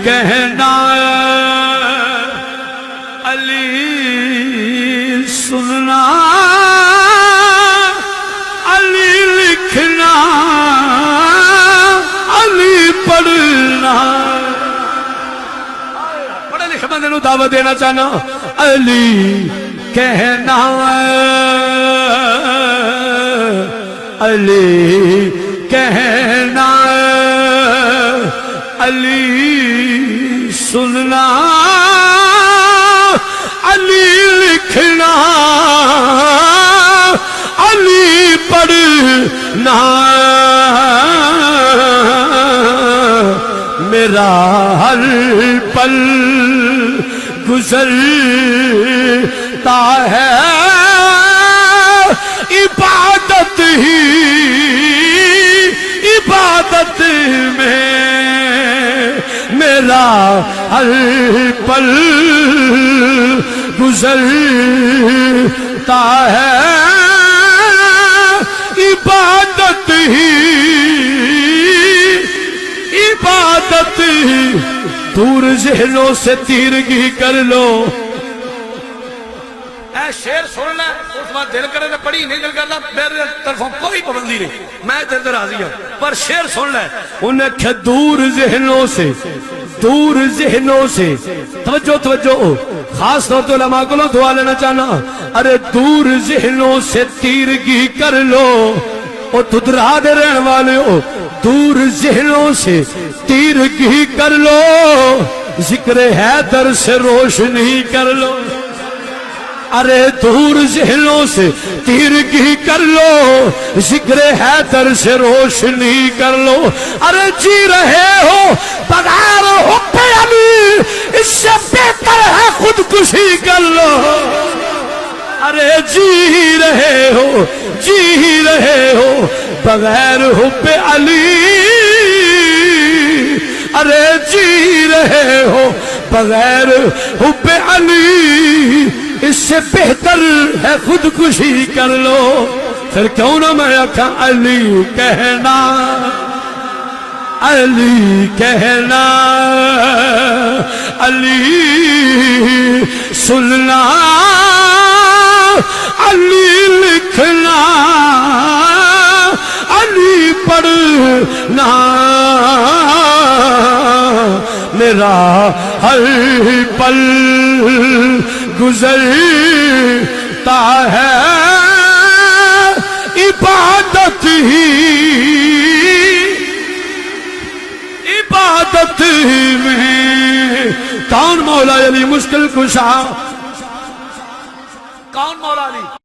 کہنا علی سننا علی لکھنا علی پڑھنا. پڑھے لکھے بندے نو دعوت دینا چاہنا. علی کہنا علی کہنا علی سننا علی لکھنا علی پڑھنا. میرا ہر پل گزرتا ہے عبادت ہی عبادت میں. میرا ہر پل گزرتا ہے عبادت ہی عبادت ہی. دور ذہنوں سے تیرگی کر لو. اے شعر سن لے اس بات دل کرے تو پڑھی نہیں دل کرنا میرے طرفوں کوئی پابندی نہیں میں دل راضی ہوں پر شعر سن لے. انہیں کہ دور ذہنوں سے دور ذہنوں سے توجہ توجہ خاص طور پر علماء کو دعا لینا چاہنا. ارے دور ذہنوں سے تیرگی کر لو او ددرا دے رہن والے ہو. دور ذہنوں سے تیرگی کر لو ذکر حیدر سے روشنی کر لو. ارے دور ذہنوں سے تیرگی کر لو ذکر حیدر سے روشنی کر لو. ارے جی رہے ہو بغیر حب علی اس سے بہتر ہے خودکشی کر لو. ارے جی رہے ہو بغیر حب علی. ارے جی رہے ہو بغیر حب علی اس سے بہتر ہے خودکشی کر لو. پھر کیوں نہ میں آکھاں علی کہنا علی کہنا علی سننا علی لکھنا علی پڑھنا. میرا ہر پل گزرتا ہے عبادت ہی عبادت میں. کون مولا علی مشکل کشا؟ کون مولا علی؟